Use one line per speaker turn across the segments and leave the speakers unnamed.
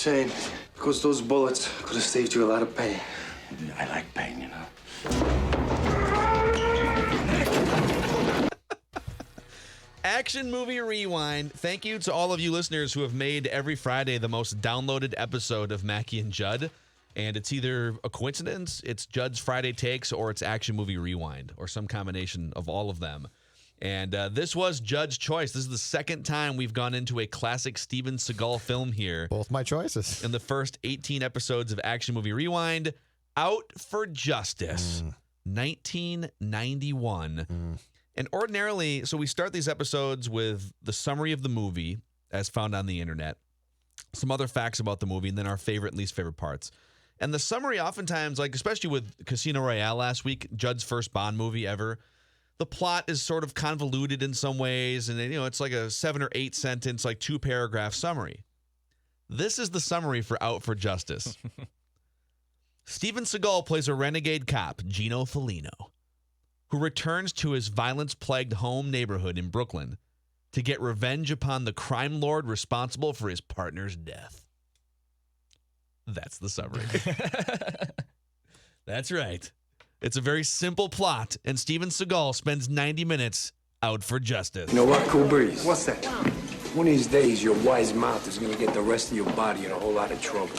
shame. Because those bullets could have saved you a lot of pain.
I like pain, you know.
Action Movie Rewind. Thank you to all of you listeners who have made every Friday the most downloaded episode of Mackey and Judd. And it's either a coincidence, it's Judd's Friday Takes, or it's Action Movie Rewind, or some combination of all of them. And this was Judd's choice. This is the second time we've gone into a classic Steven Seagal film here.
Both my choices.
In the first 18 episodes of Action Movie Rewind, Out for Justice, 1991. And ordinarily, so we start these episodes with the summary of the movie as found on the internet, some other facts about the movie, and then our favorite and least favorite parts. And the summary oftentimes, like especially with Casino Royale last week, Judd's first Bond movie ever, the plot is sort of convoluted in some ways, and it's like a 7 or 8 sentence, like 2-paragraph summary. This is the summary for Out for Justice. Steven Seagal plays a renegade cop, Gino Felino, who returns to his violence-plagued home neighborhood in Brooklyn to get revenge upon the crime lord responsible for his partner's death. That's the summary. That's right. It's a very simple plot, and Steven Seagal spends 90 minutes out for justice.
You know what, Cool Breeze?
What's that? One of these days, your wise mouth is going to get the rest of your body in a whole lot of trouble.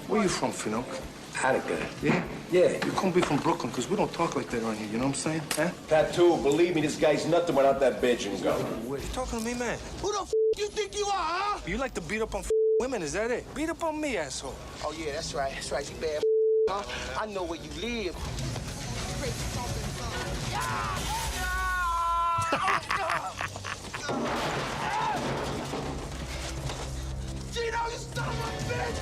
Where you from, Finok?
Attica.
Yeah?
Yeah.
You couldn't be from Brooklyn, because we don't talk like that around here, you know what I'm saying? Huh?
Tattoo, believe me, this guy's nothing without that bitch and go.
You talking to me, man?
Who the f*** you think you are, huh?
You like to beat up on women, is that it? Beat up on me, asshole.
Oh, yeah, that's right. That's right. You bad huh? I know where you live.
Gino, you son of a bitch!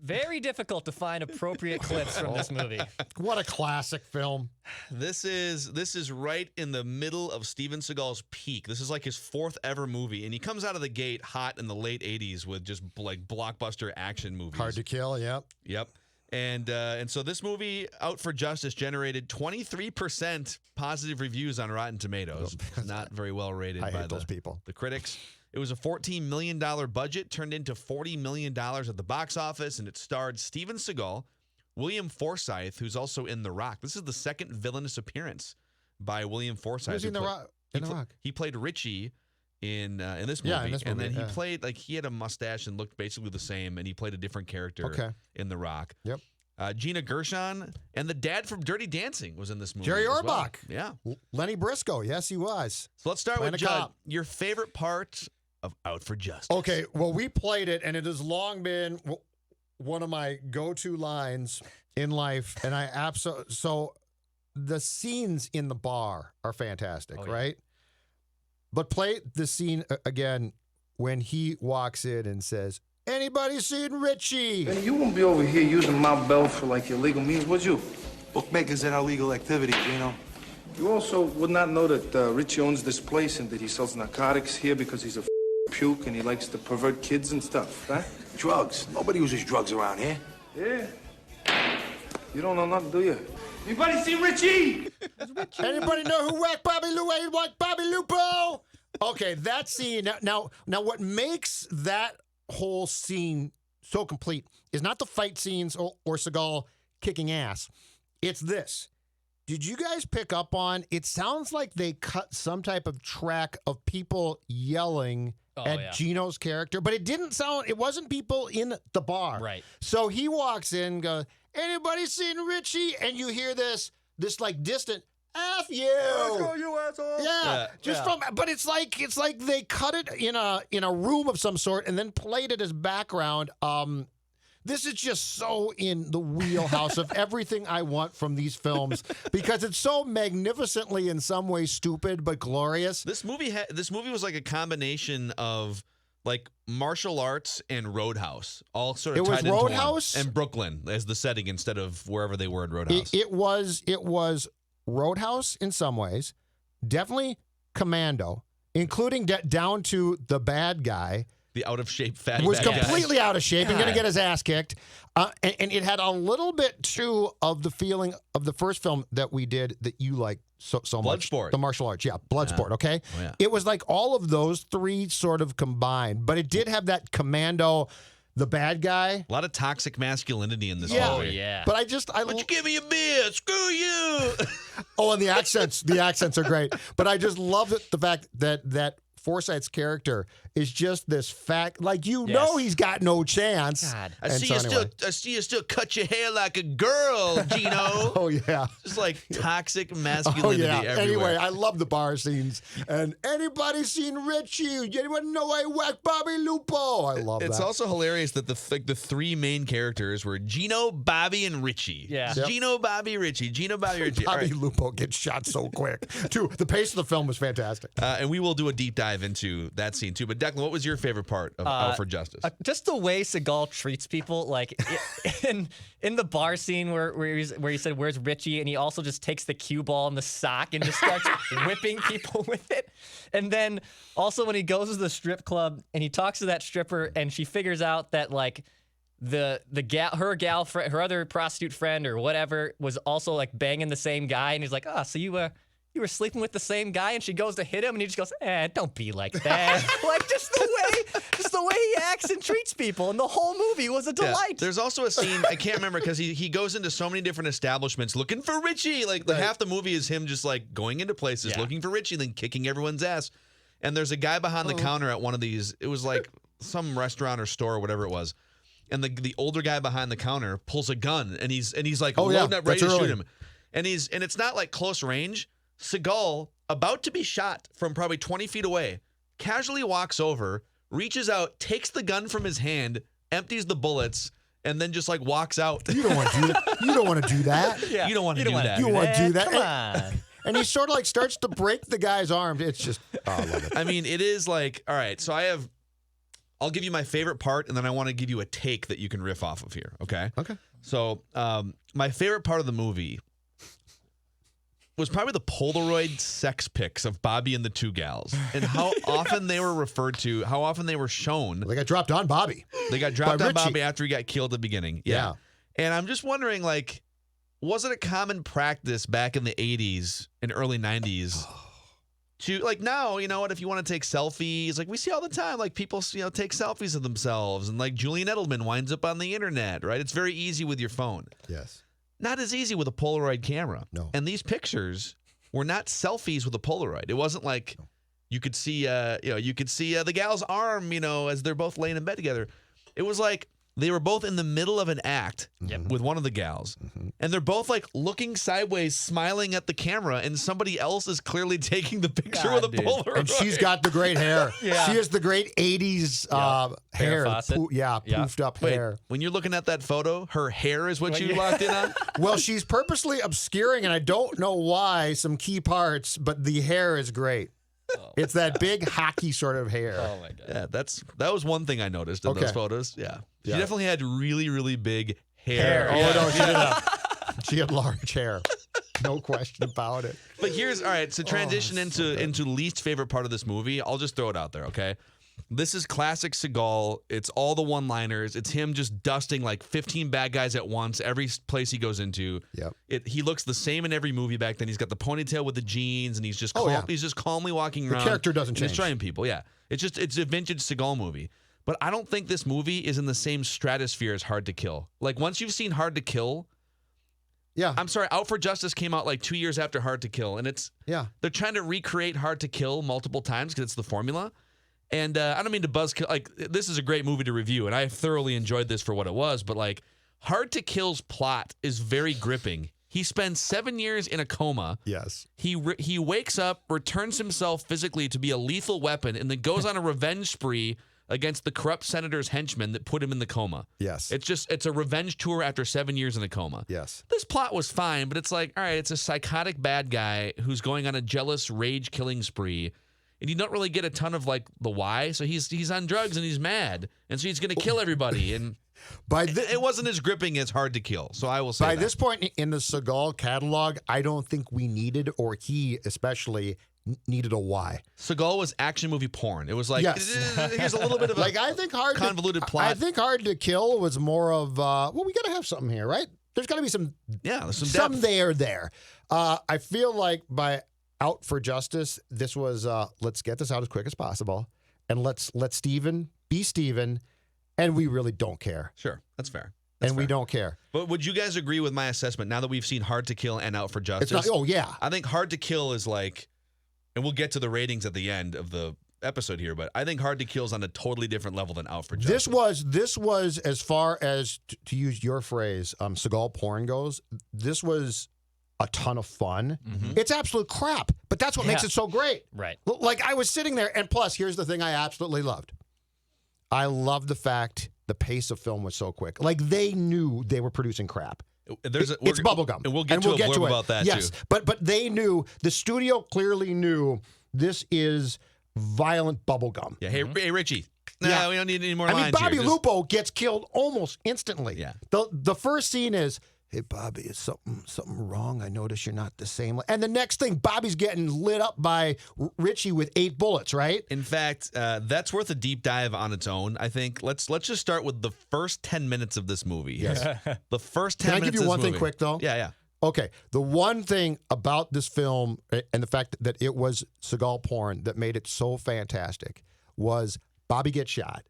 Very difficult to find appropriate clips from this movie.
What a classic film.
This is right in the middle of Steven Seagal's peak. This is like his 4th ever movie, and he comes out of the gate hot in the late 80s with just like blockbuster action movies.
Hard to Kill, yep.
Yep. And so this movie, Out for Justice, generated 23% positive reviews on Rotten Tomatoes. Not very well rated by
those people.
The critics. It was a $14 million budget, turned into $40 million at the box office, and it starred Steven Seagal, William Forsythe, who's also in The Rock. This is the second villainous appearance by William Forsythe.
Who's in The Rock?
He played Richie in this movie.
Yeah, in this movie.
And then he played, he had a mustache and looked basically the same, and he played a different character in The Rock.
Yep.
Gina Gershon and the dad from Dirty Dancing was in this movie.
Jerry
as
Orbach.
Well. Yeah.
Lenny Briscoe. Yes, he was.
So let's start
Playing
with
a
Judd.
cop.
Your favorite part of Out for Justice.
Okay, well, we played it, and it has long been one of my go-to lines in life, and I absolutely... So the scenes in the bar are fantastic, right? But play the scene again when he walks in and says, "Anybody seen Richie?"
Hey, you won't be over here using my belt for like illegal means, would you?
Bookmakers and illegal activity, Gino.
You also would not know that Richie owns this place and that he sells narcotics here because he's a puke and he likes to pervert kids and stuff, huh?
Drugs. Nobody uses drugs around here.
Yeah. You don't know nothing, do you? Anybody see Richie?
Anybody know who whacked Bobby Lou ain't whacked Bobby Lupo? Okay, that scene. Now, what makes that whole scene so complete is not the fight scenes or Seagal kicking ass. It's this. Did you guys pick up on, it sounds like they cut some type of track of people yelling at Gino's character, but it wasn't people in the bar.
Right.
So he walks in and goes, "Anybody seen Richie?" And you hear this like distant, "F you."
Let's go, you asshole.
But it's like they cut it in a room of some sort and then played it as background. This is just so in the wheelhouse of everything I want from these films because it's so magnificently, in some ways, stupid but glorious.
This movie was like a combination of like martial arts and Roadhouse, all sort of tied into one.
Roadhouse
and Brooklyn as the setting instead of wherever they were in Roadhouse.
It was Roadhouse in some ways, definitely Commando, including down to the bad guy.
The out of shape fat
was
bad guy.
completely out of shape and going to
God.
get his ass kicked. And it had a little bit, too, of the feeling of the first film that we did that you like so much.
Bloodsport.
The martial arts. Yeah, Bloodsport, okay?
Oh, yeah.
It was like all of those three sort of combined, but it did have that commando, the bad guy.
A lot of toxic masculinity in this
Yeah.
movie.
Oh, yeah.
But
But you give me a beer, screw you.
Oh, and the accents are great. But I just love the fact that Forsythe's character is just this fact, like know he's got no chance.
God.
I
And
see
so
you
anyway.
still cut your hair like a girl, Gino.
Oh yeah.
Just like toxic
Oh
masculinity
yeah.
everywhere.
Anyway, I love the bar scenes. And anybody seen Richie? Anyone know I whack Bobby Lupo? I love
It's
that.
also hilarious that the three main characters were Gino, Bobby, and Richie.
Yeah.
Just Gino, Bobby, Richie. Gino, Bobby, Richie. All
Bobby
right.
Lupo gets shot so quick. Too. The pace of the film was fantastic.
And we will do a deep dive into that scene too. But Declan, what was your favorite part of Out for Justice?
Just the way Segal treats people, like in the bar scene where he said, "Where's Richie?" and he also just takes the cue ball and the sock and just starts whipping people with it. And then also when he goes to the strip club and he talks to that stripper and she figures out that like her other prostitute friend or whatever was also like banging the same guy, and he's like, "Oh, so you were sleeping with the same guy," and she goes to hit him, and he just goes, "Don't be like that." Like just the way he acts and treats people, and the whole movie was a
Yeah.
delight.
There's also a scene, I can't remember, because he goes into so many different establishments looking for Richie. Like half the movie is him just like going into places looking for Richie, then kicking everyone's ass. And there's a guy behind the counter at one of these. It was like some restaurant or store or whatever it was. And the older guy behind the counter pulls a gun, and he's like loading up, ready to shoot him. And it's not like close range. Segal, about to be shot from probably 20 feet away, casually walks over, reaches out, takes the gun from his hand, empties the bullets, and then just like walks out.
You don't want to do that. You don't want to do that.
Yeah.
You don't want to do
wanna
that.
You want to do that.
Come on.
And he sort of like starts to break the guy's arm. It's just, I love it.
I mean, it is like, all right, so I'll give you my favorite part, and then I want to give you a take that you can riff off of here, okay?
Okay.
So my favorite part of the movie was probably the Polaroid sex pics of Bobby and the two gals, and how often they were referred to, how often they were shown.
They got dropped on Bobby.
They got dropped
By
on
Richie.
Bobby after he got killed at the beginning.
Yeah.
And I'm just wondering, like, was it a common practice back in the 80s and early 90s to, like, now, you know what, if you want to take selfies, like we see all the time, like people, take selfies of themselves, and like Julian Edelman winds up on the internet, right? It's very easy with your phone.
Yes.
Not as easy with a Polaroid camera.
No.
And these pictures were not selfies with a Polaroid. It wasn't like you could see, the gal's arm, as they're both laying in bed together. It was like they were both in the middle of an act with one of the gals, and they're both like looking sideways, smiling at the camera, and somebody else is clearly taking the picture with a
dude.
Polaroid.
And she's got the great hair.
Yeah.
She has the great 80s hair.
Fawcett.
Poofed up
Wait,
hair.
when you're looking at that photo, her hair is what you locked in on?
Well, she's purposely obscuring, and I don't know why, some key parts, but the hair is great. It's that big hockey sort of hair.
Oh my god.
Yeah, that was one thing I noticed in those
Okay.
photos. Yeah. She
Yeah.
definitely had really, really big hair.
Oh, no, she did. She had large hair. No question about it.
But here's all right. So transition into least favorite part of this movie. I'll just throw it out there, okay? This is classic Seagal. It's all the one-liners. It's him just dusting like 15 bad guys at once every place he goes into.
Yep.
He looks the same in every movie back then. He's got the ponytail with the jeans, and he's just he's just calmly walking around.
character doesn't
and
change.
destroying people. Yeah, it's a vintage Seagal movie. But I don't think this movie is in the same stratosphere as Hard to Kill. Like once you've seen Hard to Kill.
Yeah.
I'm sorry, Out for Justice came out like 2 years after Hard to Kill, and they're trying to recreate Hard to Kill multiple times because it's the formula. And I don't mean to buzzkill. Like this is a great movie to review, and I thoroughly enjoyed this for what it was. But like Hard to Kill's plot is very gripping. He spends 7 years in a coma.
Yes.
He wakes up, returns himself physically to be a lethal weapon, and then goes on a revenge spree against the corrupt senator's henchmen that put him in the coma.
Yes.
It's a revenge tour after 7 years in a coma.
Yes.
This plot was fine, but it's like, all right, it's a psychotic bad guy who's going on a jealous rage killing spree. And you don't really get a ton of like the why. So he's on drugs and he's mad. And so he's going to kill everybody. And It wasn't as gripping as Hard to Kill, so I will say
By
that.
this point in the Seagal catalog, I don't think we needed, or he especially needed, a why.
Seagal was action movie porn. It was like,
Yes.
here's a little bit of a
I think
convoluted plot.
I think Hard to Kill was more of, well, we got to have something here, right? There's got to be some,
there's some
some
depth.
there. I feel like by Out for Justice, this was, let's get this out as quick as possible, and let's let Steven be Steven, and we really don't care.
Sure, that's fair.
We don't care.
But would you guys agree with my assessment now that we've seen Hard to Kill and Out for Justice?
It's not, oh, yeah.
I think Hard to Kill is like, and we'll get to the ratings at the end of the episode here, but I think Hard to Kill is on a totally different level than Out for Justice.
This was as far as, to use your phrase, Seagal porn goes, this was a ton of fun. It's absolute crap, but that's what makes it so great.
Right.
Like, I was sitting there, and plus, here's the thing I absolutely loved. I loved the fact the pace of film was so quick. Like, they knew they were producing crap. It's bubblegum.
And we'll get to a blurb about that,
yes,
too.
but they knew, the studio clearly knew this is violent bubblegum.
Yeah, hey Richie. No,
Yeah.
we don't need any more
I mean,
lines
Bobby
here. Just-
Lupo gets killed almost instantly.
Yeah.
The first scene is, hey, Bobby, is something wrong? I notice you're not the same. And the next thing, Bobby's getting lit up by Richie with 8 bullets, right?
In fact, that's worth a deep dive on its own, I think. Let's just start with the first 10 minutes of this movie.
Yes.
The first 10
Can I
minutes
give you
of this
one thing
movie.
quick, though?
Yeah.
Okay, the one thing about this film and the fact that it was Seagal porn that made it so fantastic was Bobby gets shot.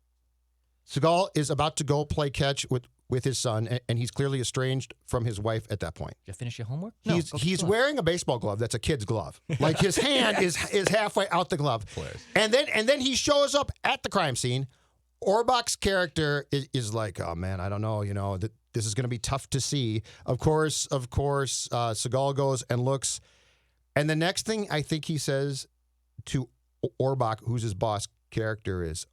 Seagal is about to go play catch with his son, and he's clearly estranged from his wife at that point.
You finish your homework?
He's wearing a baseball glove that's a kid's glove. Like, his hand is halfway out the glove. And then he shows up at the crime scene. Orbach's character is like, oh man, I don't know, that this is going to be tough to see. Of course, Seagal goes and looks, and the next thing I think he says to Orbach, who's his boss character, is,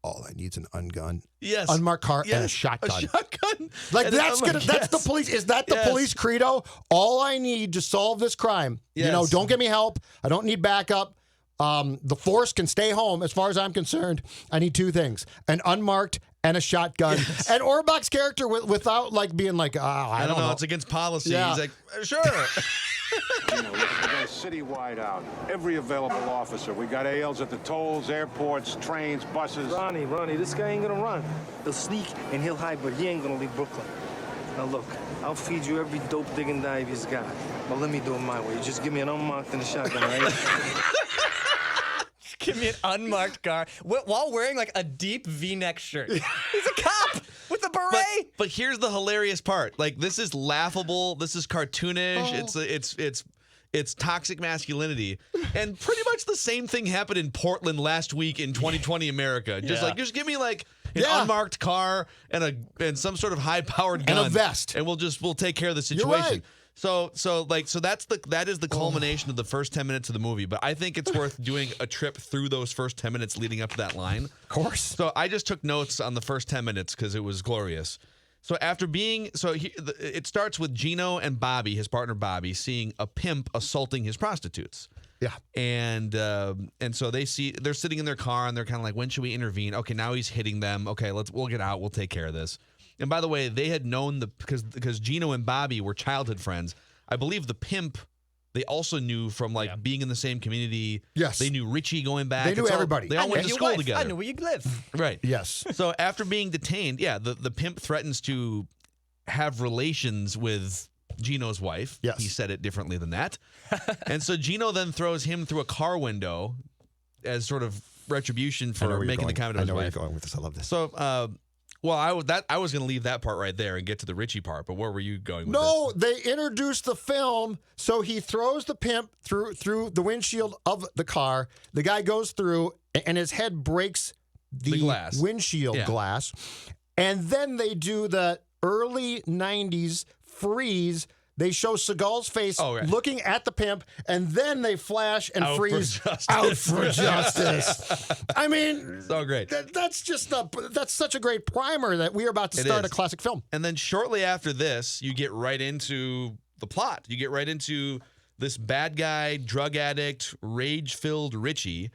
all I need is an ungun.
Yes.
Unmarked car
Yes.
and a shotgun.
A shotgun.
Like,
And
that's
I'm like,
that's the
yes.
police. Is that the
Yes.
police credo? All I need to solve this crime.
Yes.
Don't give me help. I don't need backup. The force can stay home as far as I'm concerned. I need 2 things: an unmarked and a shotgun.
Yes.
And Orbach's character, without like being like, I don't know.
It's against policy.
Yeah.
He's like, sure.
We got a citywide out. Every available officer. We got ALs at the tolls, airports, trains, buses.
Ronnie, this guy ain't gonna run. He'll sneak and he'll hide, but he ain't gonna leave Brooklyn. Now look, I'll feed you every dope digging dive he's got. But let me do it my way. You just give me an unmarked and a shotgun, right?
Give me an unmarked car while wearing like a deep V-neck shirt. He's a cop with a beret.
But here's the hilarious part. Like, this is laughable. This is cartoonish.
Oh.
It's toxic masculinity. And pretty much the same thing happened in Portland last week in 2020 America. Just give me like an unmarked car and some sort of high-powered gun
And a vest.
and we'll take care of the
You're
situation.
right.
So that is the culmination of the first 10 minutes of the movie. But I think it's worth doing a trip through those first 10 minutes leading up to that line.
Of course.
So I just took notes on the first 10 minutes because it was glorious. So it starts with Gino and Bobby, his partner Bobby, seeing a pimp assaulting his prostitutes.
Yeah.
And so they're sitting in their car and they're kind of like, when should we intervene? Okay, now he's hitting them. Okay, we'll get out. We'll take care of this. And by the way, they had known because Gino and Bobby were childhood friends. I believe the pimp, they also knew from being in the same community.
Yes.
They knew Richie going back.
They knew everybody.
They all went to
your
school
wife.
together.
I knew where you live.
Right.
Yes.
So after being detained, the pimp threatens to have relations with Gino's wife.
Yes.
He said it differently than that. And so Gino then throws him through a car window as sort of retribution for making the comment to his
I know where
wife.
you're going with this. I love this.
So, I was going to leave that part right there and get to the Richie part, but where were you going with
No, they introduced the film, so he throws the pimp through the windshield of the car. The guy goes through, and his head breaks the
glass.
windshield glass. And then they do the early 90s freeze. They show Seagal's face looking at the pimp, and then they flash and freeze out for justice. I mean,
So great.
that's such a great primer that we are about to start a classic film.
And then shortly after this, you get right into the plot. You get right into this bad guy, drug addict, rage-filled Richie.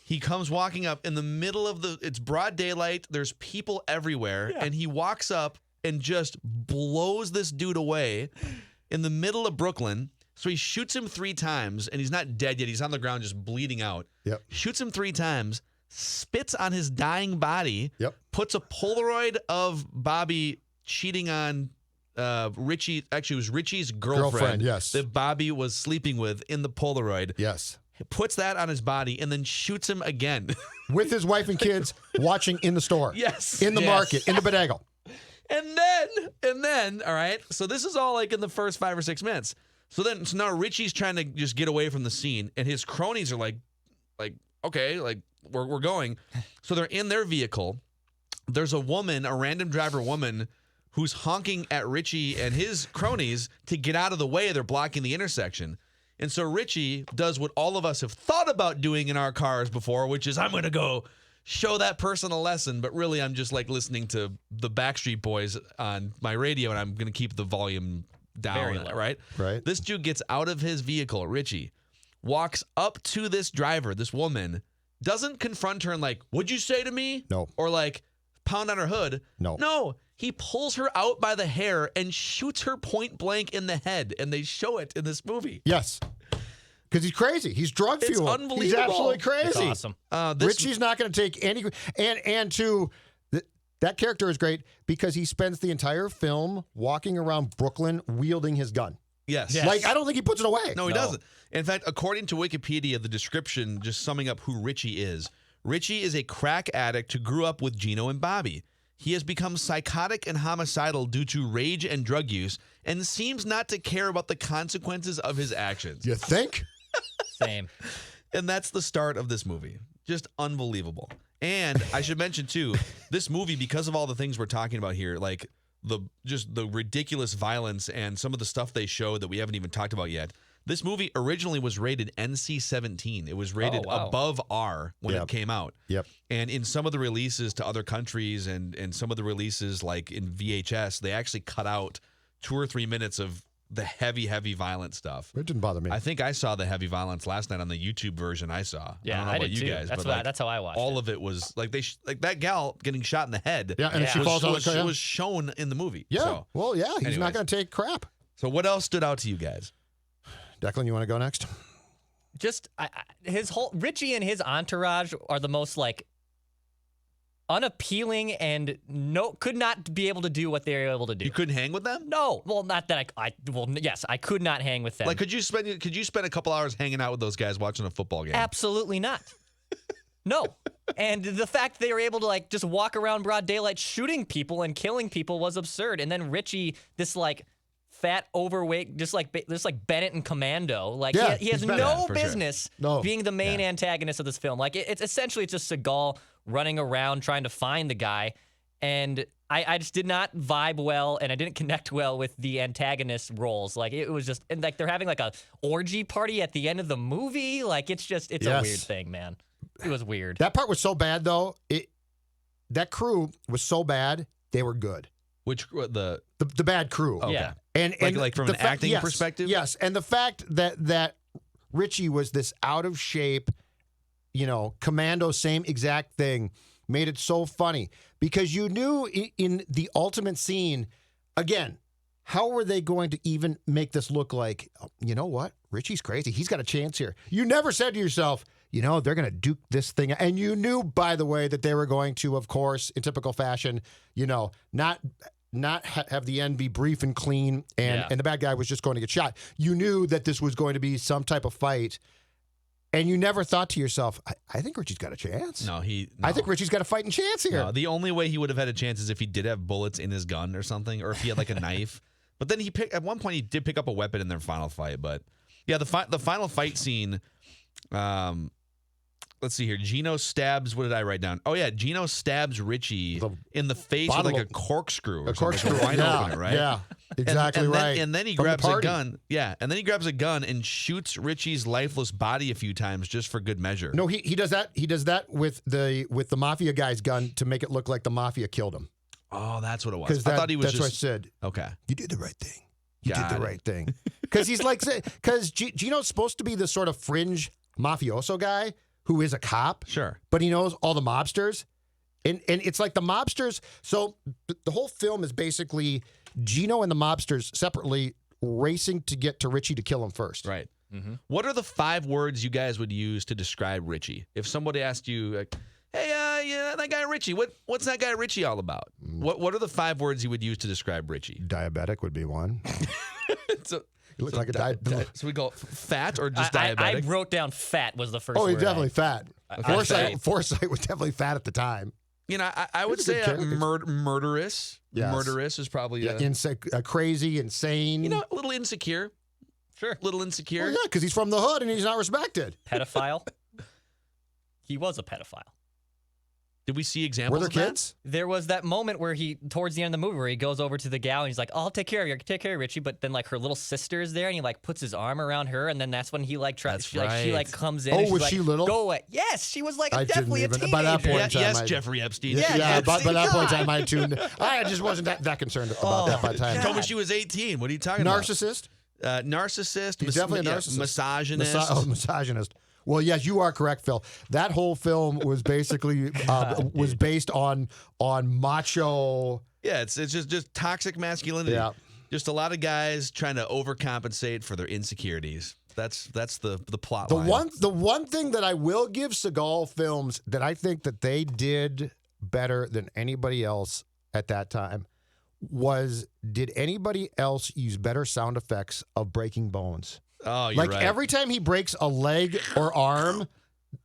He comes walking up in the middle of it's broad daylight. There's people everywhere. And he walks up and just blows this dude away in the middle of Brooklyn. So he shoots him 3 times, and he's not dead yet. He's on the ground just bleeding out.
Yep.
Shoots him 3 times, spits on his dying body,
Yep.
puts a Polaroid of Bobby cheating on Richie. Actually, it was Richie's girlfriend
yes.
that Bobby was sleeping with in the Polaroid.
Yes.
Puts that on his body and then shoots him again.
With his wife and kids watching in the store.
Yes.
In the market, in the bodega.
And then, all right, so this is all like in the first 5 or 6 minutes. So now Richie's trying to just get away from the scene, and his cronies are like, okay, like we're going. So they're in their vehicle. There's a woman, a random driver woman, who's honking at Richie and his cronies to get out of the way. They're blocking the intersection. And so Richie does what all of us have thought about doing in our cars before, which is I'm going to go show that person a lesson, but really I'm just like listening to the Backstreet Boys on my radio, and I'm going to keep the volume down,
Very low.
right?
Right.
This dude gets out of his vehicle, Richie, walks up to this driver, this woman, doesn't confront her and like, what'd you say to me?
No.
Or like pound on her hood.
No.
No. He pulls her out by the hair and shoots her point blank in the head, and they show it in this movie.
Yes. Because he's crazy. He's drug
It's
fueled.
unbelievable.
He's absolutely crazy.
It's awesome.
Richie's not going to take any. That character is great because he spends the entire film walking around Brooklyn wielding his gun.
Yes.
Yes.
Like, I don't think he puts it away.
No, he doesn't. In fact, according to Wikipedia, the description, just summing up who Richie is a crack addict who grew up with Gino and Bobby. He has become psychotic and homicidal due to rage and drug use and seems not to care about the consequences of his actions.
You think?
Same.
And that's the start of this movie. Just unbelievable. And I should mention, too, this movie, because of all the things we're talking about here, like the ridiculous violence and some of the stuff they show that we haven't even talked about yet, this movie originally was rated NC-17. It was rated above R when it came out.
Yep.
And in some of the releases to other countries and some of the releases like in VHS, they actually cut out 2 or 3 minutes of the heavy, heavy violent stuff.
It didn't bother me.
I think I saw the heavy violence last night on the YouTube version I saw.
Yeah,
I don't know
I
about
did
you
too.
guys,
That's
but
what-
like,
that's how I watched
all
it.
of it was like like that gal getting shot in the head.
Yeah, and she falls on the car.
It was shown in the movie.
Yeah.
So,
Well, yeah. He's
anyways.
not going to take crap.
So what else stood out to you guys?
Declan, you want to go next?
Just his whole Richie and his entourage are the most like unappealing and could not be able to do what they're able to do.
You couldn't hang with them?
No, well, not that yes, I could not hang with them.
Like, could you spend a couple hours hanging out with those guys watching a football game?
Absolutely not. No. And the fact they were able to like just walk around broad daylight shooting people and killing people was absurd. And then Richie, this like fat, overweight, just like Bennett and Commando, like
Yeah,
he has
he's Bennett.
no
For sure.
business
No.
being the main antagonist of this film. Like it's essentially just Segal running around trying to find the guy. And I just did not vibe well, and I didn't connect well with the antagonist roles. Like it was just, and like they're having like a orgy party at the end of the movie. Like it's
Yes.
a weird thing, man. It was weird.
That part was so bad, though. That crew was so bad, they were good.
Which the
The bad crew.
okay.
Yeah.
And
Like from
the
an acting
yes,
perspective?
Yes. And the fact that Richie was this out of shape, Commando, same exact thing, made it so funny because you knew in the ultimate scene, again, how were they going to even make this look like, you know what? Richie's crazy. He's got a chance here. You never said to yourself, they're going to duke this thing. And you knew, by the way, that they were going to, of course, in typical fashion, not have the end be brief and clean and the bad guy was just going to get shot. You knew that this was going to be some type of fight. And you never thought to yourself, I think Richie's got a chance.
No,
I think Richie's got a fighting chance here.
No, the only way he would have had a chance is if he did have bullets in his gun or something, or if he had like a knife. But then at one point he did pick up a weapon in their final fight. But yeah, the final fight scene. Let's see here. Gino stabs. What did I write down? Oh yeah, Gino stabs Richie in the face with like a corkscrew. Or
A corkscrew.
Something, like a wine
Yeah,
opener, right?
yeah, exactly right.
And then he
From the
grabs a
party.
gun. Yeah, and then he grabs a gun and shoots Richie's lifeless body a few times just for good measure.
No, he does that. He does that with the mafia guy's gun to make it look like the mafia killed him.
Oh, that's what it was.
Because
I thought he was
that's
just
what I said.
okay.
You did the right thing. You
Got
did
it.
the right thing. Because he's like, because Gino's supposed to be the sort of fringe mafioso guy who is a cop.
Sure.
But he knows all the mobsters. And it's like the mobsters. So the whole film is basically Gino and the mobsters separately racing to get to Richie to kill him first.
Right. What are the 5 words you guys would use to describe Richie? If somebody asked you, like, hey, yeah, that guy Richie, what's that guy Richie all about? What are the 5 words you would use to describe Richie?
Diabetic would be one.
So,
He looks like a diabetic.
so we call it fat or just diabetic?
I wrote down fat was the first
Oh,
word.
he's definitely fat.
Okay.
Foresight was definitely fat at the time.
You know, I would
He's a
say
good character.
Murderous.
Yes.
Murderous is probably
Crazy, insane.
you know, a little insecure.
Sure.
Little insecure.
Well, yeah, because he's from the hood and he's not respected.
Pedophile. He was a pedophile.
Did we see
Were
examples
there
of that?
kids?
There was that moment where towards the end of the movie, where he goes over to the gal and he's like, I'll take care of you. Take care of Richie. But then, like, her little sister is there and he, like, puts his arm around her. And then that's when he, like, tries.
That's
She,
right.
like, comes in.
Oh,
and she's
was
like,
she little?
Go away. Yes, she was, like,
I didn't
definitely a
even-
teenager.
by that point-
Yeah,
in time,
yes,
I-
Jeffrey Epstein.
Yeah,
but by that point in
God.
time, I tuned. I just wasn't that concerned about that by the time.
She told me she was 18. What are you talking about?
Narcissist?
Narcissist.
He's definitely a narcissist.
Misogynist.
Misogynist. Well, yes, you are correct, Phil. That whole film was basically was based on macho.
Yeah, it's just toxic masculinity.
Yeah.
Just a lot of guys trying to overcompensate for their insecurities. That's the plot
The
line.
one thing that I will give Seagal films that I think that they did better than anybody else at that time was, did anybody else use better sound effects of breaking bones?
Oh, you're
Like
right.
every time he breaks a leg or arm,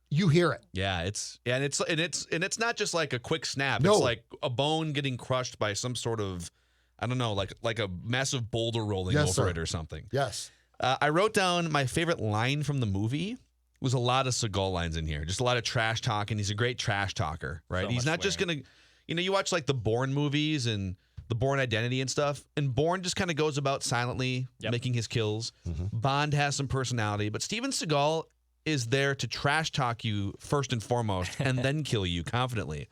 you hear it.
Yeah, it's not just like a quick snap.
No.
It's like a bone getting crushed by some sort of, I don't know, like a massive boulder rolling
Yes,
over
sir.
it or something.
Yes.
I wrote down my favorite line from the movie. Was a lot of Seagal lines in here. Just a lot of trash talking. He's a great trash talker, right?
So
He's
much
not just
swearing.
gonna, you watch like the Bourne movies and the Bourne Identity and stuff, and Bourne just kind of goes about silently making his kills. Bond has some personality, but Steven Seagal is there to trash talk you first and foremost, and then kill you confidently.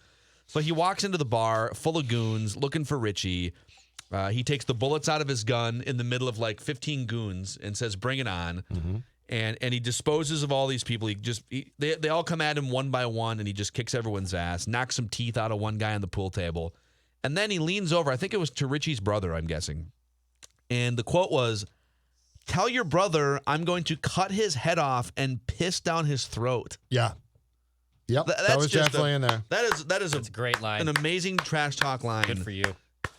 So he walks into the bar full of goons looking for Richie. He takes the bullets out of his gun in the middle of like 15 goons and says, "Bring it on." And he disposes of all these people. They all come at him one by one, and he just kicks everyone's ass, knocks some teeth out of one guy on the pool table. And then he leans over, I think it was to Richie's brother, I'm guessing. And the quote was, "Tell your brother I'm going to cut his head off and piss down his throat."
Yeah. Yep.
That's
that was
just
definitely in there.
That is
It's a great line.
an amazing trash talk line.
Good for you.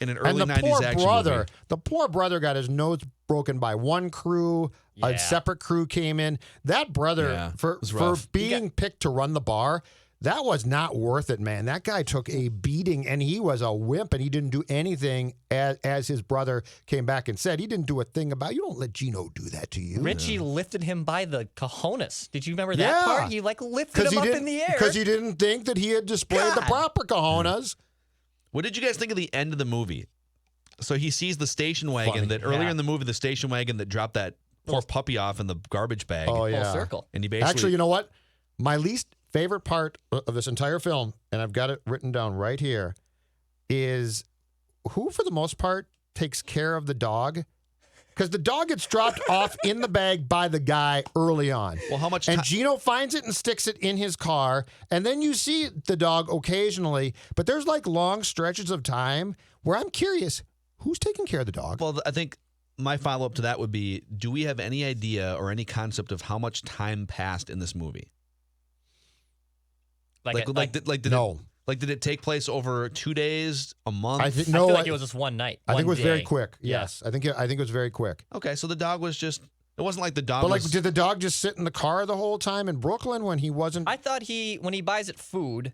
In an
And
early
the
90s
poor
action
brother,
movie.
the poor brother got his nose broken by one crew.
Yeah.
A separate crew came in. That brother,
Yeah,
for
it was rough.
being picked to run the bar, that was not worth it, man. That guy took a beating, and he was a wimp, and he didn't do anything. As his brother came back and said, he didn't do a thing about it. You don't let Gino do that to you.
Richie lifted him by the cojones. Did you remember that
Yeah.
part? He like lifted him up in the air.
Because he didn't think that he had displayed the
God.
proper cojones.
What did you guys think of the end of the movie? So he sees the station wagon
Funny.
that earlier
Yeah.
in the movie, the station wagon that dropped that poor puppy off in the garbage bag.
Oh,
Full
yeah.
circle.
And he basically
Actually, you know what? My least favorite part of this entire film, and I've got it written down right here, is who, for the most part, takes care of the dog. Because the dog gets dropped off in the bag by the guy early on.
Well, how much
And
ti-
Gino finds it and sticks it in his car. And then you see the dog occasionally. But there's like long stretches of time where I'm curious, who's taking care of the dog?
Well, I think my follow-up to that would be, do we have any idea or any concept of how much time passed in this movie? Did it take place over 2 days, a month?
I think
I
no.
feel like it was just one night.
I think it
one
was very
day.
quick.
Yeah.
Yes, I think it was very quick.
Okay, so the dog was just, it wasn't like the dog
But like,
was...
did the dog just sit in the car the whole time in Brooklyn when he wasn't?
I thought when he buys it food,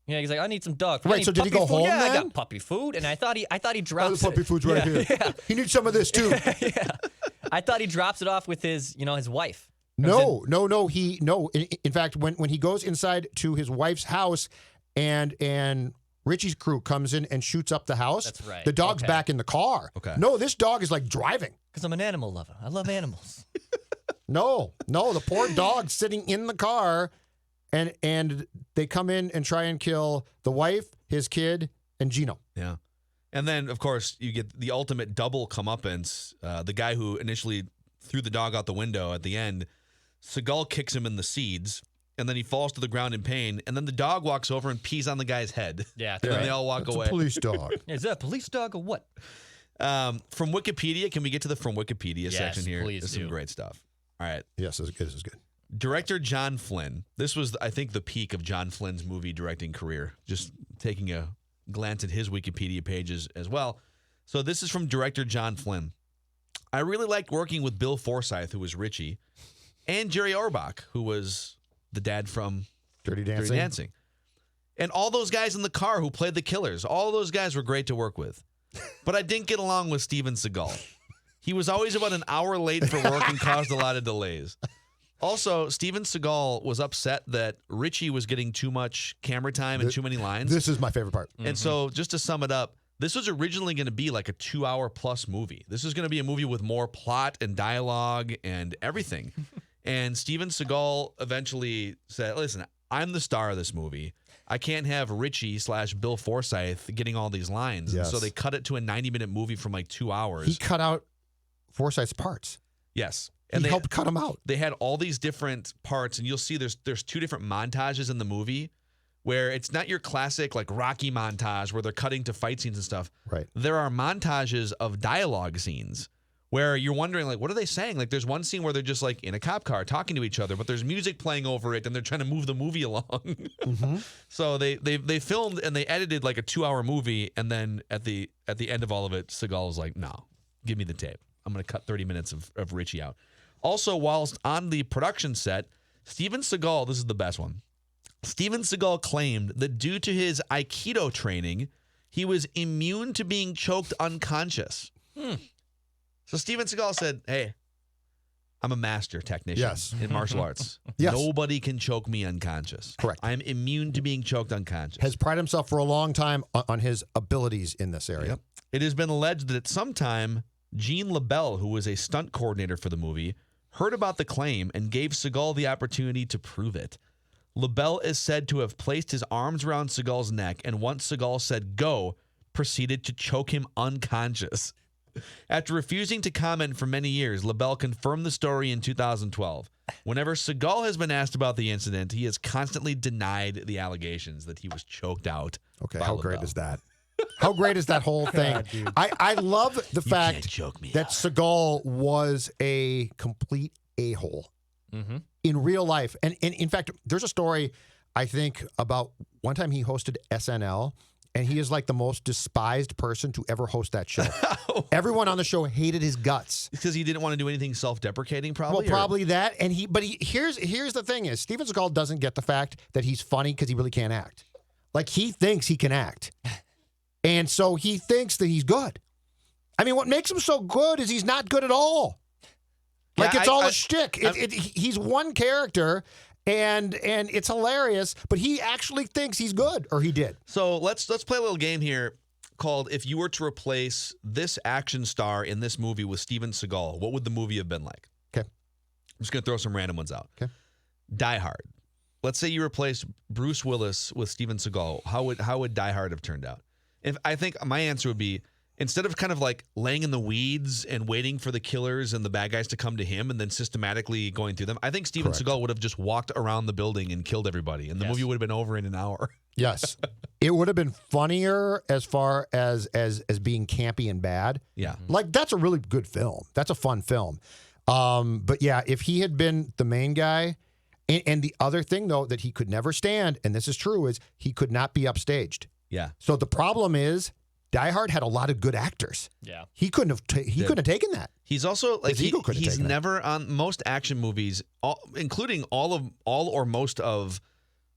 he's like, I need some dog food.
Right,
I need
so did he
puppy
go
food.
home
Yeah, I
then?
got puppy food, and I thought he
Oh,
drops
the puppy
it.
food's right
Yeah,
here.
Yeah.
He needs some of this too.
Yeah. I thought he drops it off with his wife.
No. In fact, when he goes inside to his wife's house, and Richie's crew comes in and shoots up the house.
That's right.
The dog's
Okay.
back in the car.
Okay.
No, this dog is like driving.
Because I'm an animal lover. I love animals.
No, the poor dog's sitting in the car, and they come in and try and kill the wife, his kid, and Gino.
Yeah. And then, of course, you get the ultimate double comeuppance. The guy who initially threw the dog out the window at the end, Seagal kicks him in the seeds, and then he falls to the ground in pain, and then the dog walks over and pees on the guy's head.
Yeah,
And then
right.
they all walk
It's
away.
a police dog.
Is that a police dog or what?
From Wikipedia, can we get to the From Wikipedia
Yes,
section here?
please
There's
do.
some great stuff. All right.
Yes, this is good.
Director John Flynn. This was, I think, the peak of John Flynn's movie directing career. Just taking a glance at his Wikipedia pages as well. So this is from director John Flynn. I really liked working with Bill Forsythe, who was Richie, and Jerry Orbach, who was the dad from
Dirty Dancing.
And all those guys in the car who played the killers. All those guys were great to work with. But I didn't get along with Steven Seagal. He was always about an hour late for work and caused a lot of delays. Also, Steven Seagal was upset that Richie was getting too much camera time and too many lines.
This is my favorite part.
And so, just to sum it up, this was originally going to be like a 2-hour plus movie. This was going to be a movie with more plot and dialogue and everything. And Steven Seagal eventually said, listen, I'm the star of this movie. I can't have Richie / Bill Forsythe getting all these lines.
Yes.
And so they cut it to a 90-minute movie from like 2 hours.
He cut out Forsythe's parts.
Yes.
And he helped cut them out.
They had all these different parts, and you'll see there's 2 different montages in the movie where it's not your classic like Rocky montage where they're cutting to fight scenes and stuff.
Right.
There are montages of dialogue scenes where you're wondering, like, what are they saying? Like, there's one scene where they're just like in a cop car talking to each other, but there's music playing over it, and they're trying to move the movie along.
Mm-hmm.
So they filmed and they edited like a 2-hour movie, and then at the end of all of it, Seagal was like, "No, give me the tape. I'm going to cut 30 minutes of Richie out." Also, whilst on the production set, Steven Seagal, this is the best one. Steven Seagal claimed that due to his Aikido training, he was immune to being choked unconscious. So Steven Seagal said, "Hey, I'm a master technician
Yes.
in martial arts.
Yes.
Nobody can choke me unconscious.
Correct.
I'm immune to being choked unconscious."
Has prided himself for a long time on his abilities in this area.
Yep. It has been alleged that at some time, Gene LaBelle, who was a stunt coordinator for the movie, heard about the claim and gave Seagal the opportunity to prove it. LaBelle is said to have placed his arms around Seagal's neck, and once Seagal said go, proceeded to choke him unconscious. After refusing to comment for many years, LaBelle confirmed the story in 2012. Whenever Seagal has been asked about the incident, he has constantly denied the allegations that he was choked out.
Okay,
by
how
LaBelle.
great is that? How great is that whole thing? I love the
can't
fact
choke me
that
out.
Seagal was a complete a-hole in real life. And in fact, there's a story, I think, about one time he hosted SNL, and he is like the most despised person to ever host that show. Everyone on the show hated his guts.
Because he didn't want to do anything self-deprecating, probably?
Well, probably that. And here's the thing is, Steven Seagal doesn't get the fact that he's funny because he really can't act. Like, he thinks he can act. And so he thinks that he's good. I mean, what makes him so good is he's not good at all. Like,
Yeah,
it's all a shtick. He's one character, and it's hilarious, but he actually thinks he's good, or he did.
So let's play a little game here called If You Were to Replace This Action Star in This Movie with Steven Seagal, what would the movie have been like?
Okay.
I'm just going to throw some random ones out.
Okay.
Die Hard. Let's say you replaced Bruce Willis with Steven Seagal. How would Die Hard have turned out? I think my answer would be, instead of kind of like laying in the weeds and waiting for the killers and the bad guys to come to him and then systematically going through them, I think Steven Seagal would have just walked around the building and killed everybody, and the movie would have been over in an hour.
Yes. It would have been funnier as far as being campy and bad.
Yeah.
Like, that's a really good film. That's a fun film. But yeah, if he had been the main guy, and the other thing, though, that he could never stand, and this is true, is he could not be upstaged.
Yeah.
So the problem is, Die Hard had a lot of good actors.
Yeah.
He couldn't have taken that.
He's also like
His ego couldn't
he's
take that.
never on most action movies, including all or most of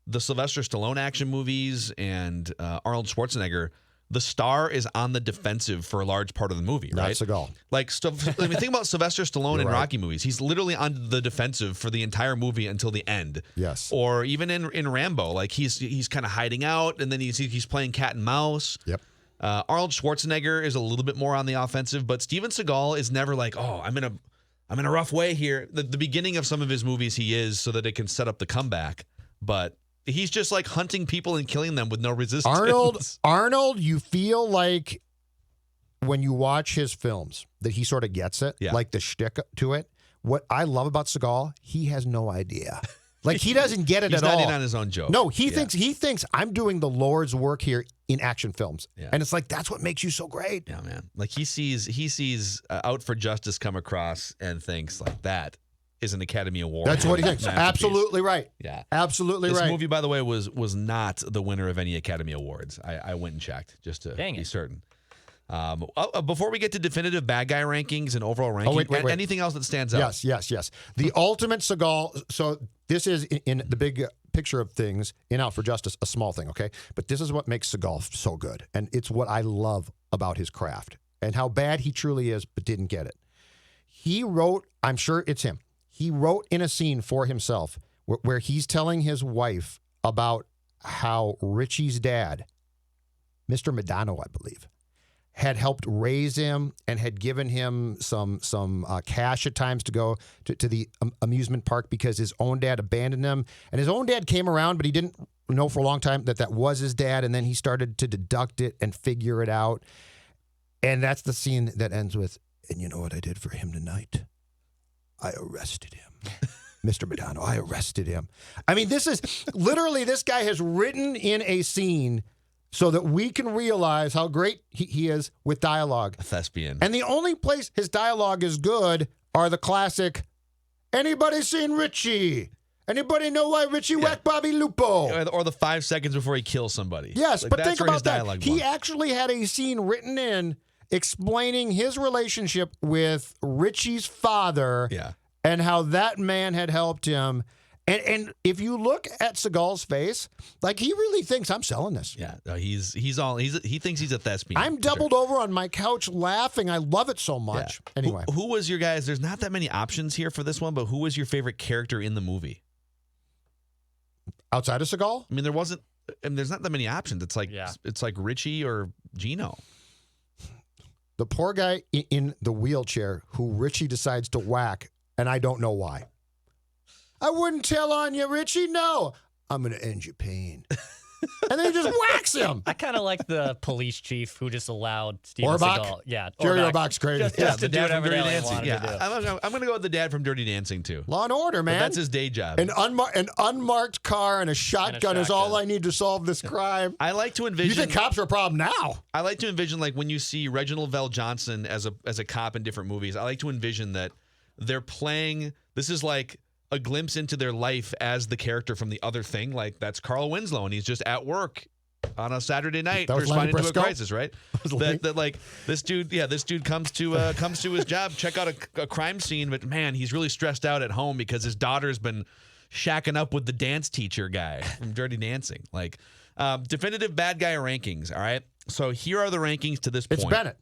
the Sylvester Stallone action movies and Arnold Schwarzenegger. The star is on the defensive for a large part of the movie,
Not
right?
Seagal.
Like, I mean, think about Sylvester Stallone
You're
in
right.
Rocky movies. He's literally on the defensive for the entire movie until the end.
Yes.
Or even in Rambo, like he's kind of hiding out, and then he's playing cat and mouse.
Yep.
Arnold Schwarzenegger is a little bit more on the offensive, but Steven Seagal is never like, oh, I'm in a rough way here. The beginning of some of his movies, he is, so that it can set up the comeback, but he's just like hunting people and killing them with no resistance.
Arnold, you feel like when you watch his films that he sort of gets it,
Yeah.
like the shtick to it. What I love about Seagal, he has no idea. Like he doesn't get it
He's
at all.
not in on his own joke.
No, he thinks I'm doing the Lord's work here in action films,
Yeah.
and it's like that's what makes you so great.
Yeah, man. Like he sees Out for Justice come across and thinks like that is an Academy Award.
That's what he thinks.
masterpiece.
Absolutely right.
Yeah.
Absolutely
This
right.
movie, by the way, was not the winner of any Academy Awards. I went and checked just to be certain. Before we get to definitive bad guy rankings and overall rankings,
wait.
anything else that stands out?
Yes. The ultimate Segal. So this is in the big picture of things in Out for Justice, a small thing, okay? But this is what makes Segal so good, and it's what I love about his craft and how bad he truly is, but didn't get it. He wrote, I'm sure it's him. He wrote in a scene for himself where he's telling his wife about how Richie's dad, Mr. Madano, I believe, had helped raise him and had given him some cash at times to go to the amusement park because his own dad abandoned him. And his own dad came around, but he didn't know for a long time that was his dad. And then he started to deduct it and figure it out. And that's the scene that ends with, and you know what I did for him tonight? I arrested him. Mr. Madano, I arrested him. I mean, this is literally, this guy has written in a scene so that we can realize how great he is with dialogue.
A thespian.
And the only place his dialogue is good are the classic, anybody seen Richie? Anybody know why Richie whacked Bobby Lupo?
Or the 5 seconds before he kills somebody.
Yes,
Like,
but
that's
think
where his
about that.
dialogue
He
won.
actually had a scene written in explaining his relationship with Richie's father and how that man had helped him. And if you look at Seagal's face, like he really thinks I'm selling this.
Yeah, he thinks he's a thespian.
I'm doubled over on my couch laughing. I love it so much.
Yeah.
Anyway,
who was your guys? There's not that many options here for this one, but who was your favorite character in the movie?
Outside of Seagal?
I mean, there's not that many options. It's like Richie or Gino.
The poor guy in the wheelchair who Richie decides to whack, and I don't know why. I wouldn't tell on you, Richie. No, I'm going to end your pain. And then he just whacks him.
I kind of like the police chief who just allowed Steven
Orbach?
Seagal. Yeah,
Jerry Orbach's crazy.
Just
the
to do
dad from
whatever the
Dirty
hell he
Dancing.
wanted to do.
I'm going to go with the dad from Dirty Dancing too.
Law and Order, man.
But that's his day job.
An unmarked car and a shotgun is all I need to solve this crime.
I like to envision.
You think cops are a problem now?
I like to envision, like when you see Reginald Vell Johnson as a cop in different movies. I like to envision that they're playing. This is like a glimpse into their life as the character from The Other Thing. Like that's Carl Winslow, and he's just at work on a Saturday night responding to a crisis, right? That like this dude comes to his job, check out a crime scene, but man, he's really stressed out at home because his daughter's been shacking up with the dance teacher guy from Dirty Dancing. Like definitive bad guy rankings. All right, so here are the rankings to this point.
It's Bennett.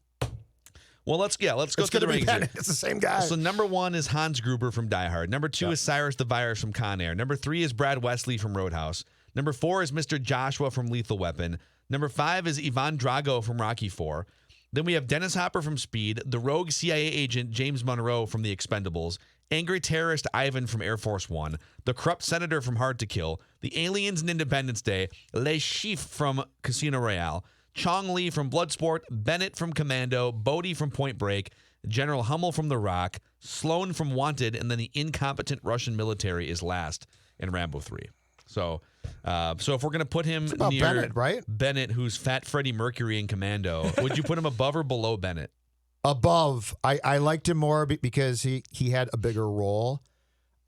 Well, let's go through the rankings.
Bennett. It's the same guy.
So number 1 is Hans Gruber from Die Hard. Number 2 is Cyrus the Virus from Con Air. Number 3 is Brad Wesley from Roadhouse. Number 4 is Mr. Joshua from Lethal Weapon. Number 5 is Ivan Drago from Rocky IV. Then we have Dennis Hopper from Speed, the rogue CIA agent James Monroe from The Expendables, angry terrorist Ivan from Air Force One, the corrupt senator from Hard to Kill, the aliens in Independence Day, Le Chiffre from Casino Royale, Chong Li from Bloodsport, Bennett from Commando, Bodie from Point Break, General Hummel from The Rock, Sloan from Wanted, and then the incompetent Russian military is last in Rambo 3. So if we're going to put him near
Bennett, right?
Bennett, who's Fat Freddie Mercury in Commando, would you put him above or below Bennett?
Above. I liked him more because he had a bigger role.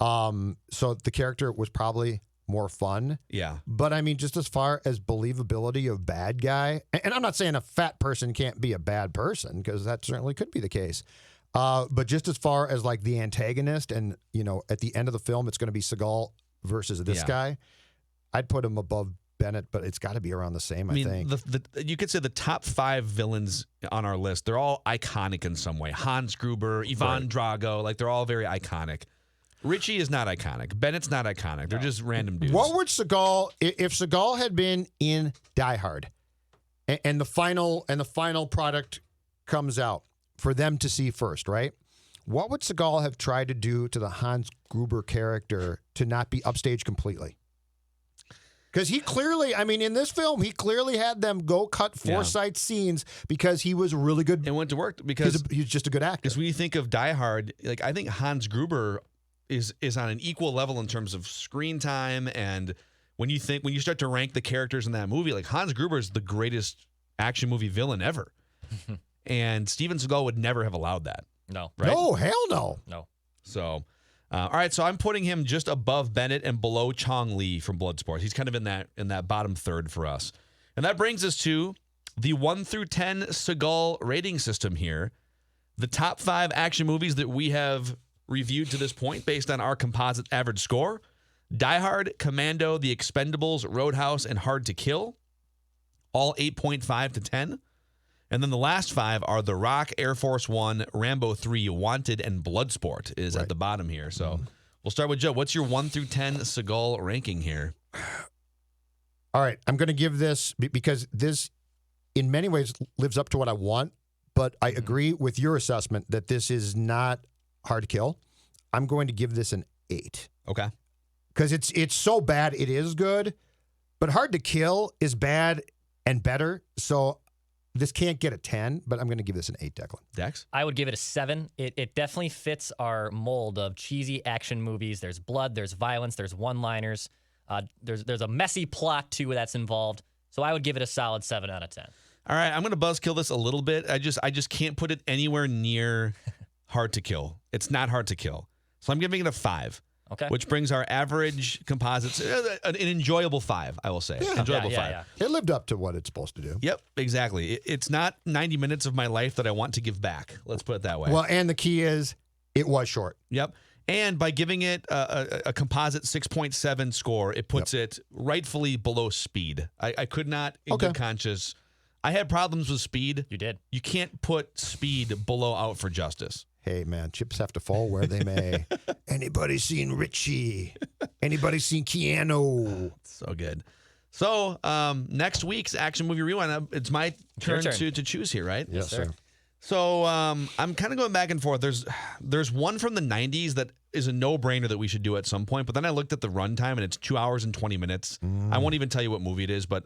So the character was probably more fun.
Yeah.
But I mean, just as far as believability of bad guy, and I'm not saying a fat person can't be a bad person, because that certainly could be the case. But just as far as like the antagonist, and at the end of the film, it's going to be Seagal versus this guy. I'd put him above Bennett, but it's got to be around the same. I think.
You could say the top 5 villains on our list, they're all iconic in some way. Hans Gruber, Ivan Drago, like they're all very iconic. Richie is not iconic. Bennett's not iconic. They're just random dudes.
What would Seagal, if Seagal had been in Die Hard, and the final product comes out for them to see first, right? What would Seagal have tried to do to the Hans Gruber character to not be upstaged completely? Because he clearly, in this film, he clearly had them go cut foresight scenes because he was really good.
It went to work because
he's just a good actor.
Because when you think of Die Hard, like I think Hans Gruber is on an equal level in terms of screen time. And when you start to rank the characters in that movie, like Hans Gruber is the greatest action movie villain ever. And Steven Seagal would never have allowed that.
No.
Right?
No, hell no.
No.
So, all right. So I'm putting him just above Bennett and below Chong Li from Bloodsport. He's kind of in that bottom third for us. And that brings us to the 1 through 10 Seagal rating system here. The top 5 action movies that we have reviewed to this point based on our composite average score: Die Hard, Commando, The Expendables, Roadhouse, and Hard to Kill. All 8.5 to 10. And then the last 5 are The Rock, Air Force One, Rambo 3, Wanted, and Bloodsport is at the bottom here. So we'll start with Joe. What's your 1 through 10 Seagal ranking here?
All right, I'm going to give this because this, in many ways, lives up to what I want. But I agree with your assessment that this is not Hard to Kill. I'm going to give this an 8.
Okay.
Because it's so bad, it is good. But Hard to Kill is bad and better. So this can't get a 10, but I'm going to give this an 8, Declan.
Dex?
I would give it a 7. It definitely fits our mold of cheesy action movies. There's blood, there's violence, there's one-liners. There's a messy plot, too, that's involved. So I would give it a solid 7 out of 10.
All right, I'm going to buzzkill this a little bit. I just can't put it anywhere near Hard to Kill. It's not Hard to Kill. So I'm giving it a 5.
Okay.
Which brings our average composites an enjoyable 5, I will say. Enjoyable 5.
Yeah.
It lived up to what it's supposed to do.
Yep, exactly. It's not 90 minutes of my life that I want to give back. Let's put it that way.
Well, and the key is it was short.
Yep. And by giving it a composite 6.7 score, it puts it rightfully below Speed. I could not, in good conscience, I had problems with Speed.
You did.
You can't put Speed below Out for Justice.
Hey, man, chips have to fall where they may. Anybody seen Richie? Anybody seen Keanu?
So good. So next week's Action Movie Rewind, it's my turn to choose here, right?
Yes, sir.
So I'm kind of going back and forth. There's one from the 90s that is a no-brainer that we should do at some point, but then I looked at the runtime, and it's 2 hours and 20 minutes. I won't even tell you what movie it is, but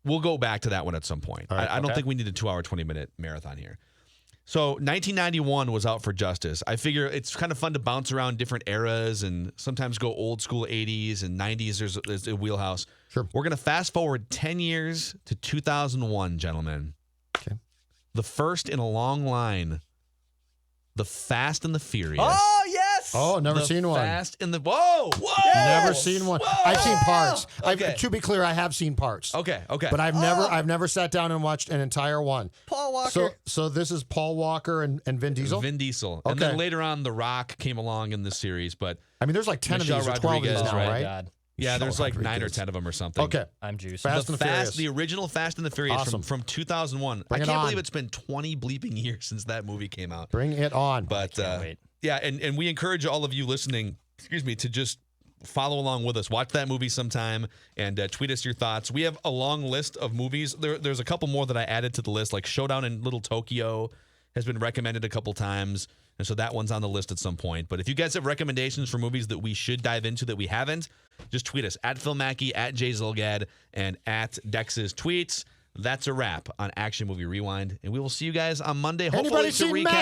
we'll go back to that one at some point.
Right,
I don't think we need a 2 hour, 20-minute marathon here. So 1991 was Out for Justice. I figure it's kind of fun to bounce around different eras and sometimes go old school 80s and 90s. There's a wheelhouse.
Sure.
We're going to fast forward 10 years to 2001, gentlemen.
Okay.
The first in a long line, The Fast and the Furious.
Oh, yes!
Oh, never
The
seen one.
Fast and the Whoa!
Never seen one.
Whoa!
I've seen parts.
Okay.
To be clear, I have seen parts.
Okay.
But I've never sat down and watched an entire one.
Paul Walker.
So this is Paul Walker and Vin Diesel?
Vin Diesel.
Okay.
And then later on, The Rock came along in this series. But
I mean, there's like 10
Michelle
of these or 12 of these
Rodriguez,
now,
right?
right?
God.
yeah, there's like 9 or
Rodriguez.
10 of them or something.
Okay.
I'm juiced.
Fast and the Furious.
The original Fast and the Furious
Awesome.
from 2001.
Bring
I
it
can't
on.
believe it's been 20 bleeping years since that movie came out.
Bring it on.
But
Can't wait.
yeah, and we encourage all of you listening, to just follow along with us. Watch that movie sometime and tweet us your thoughts. We have a long list of movies. There's a couple more that I added to the list, like Showdown in Little Tokyo has been recommended a couple times. And so that one's on the list at some point. But if you guys have recommendations for movies that we should dive into that we haven't, just tweet us at Phil Mackey, at Jay Zolgad, and at Dex's tweets. That's a wrap on Action Movie Rewind. And we will see you guys on Monday, hopefully
Anybody
to
seen
recap.
Mac-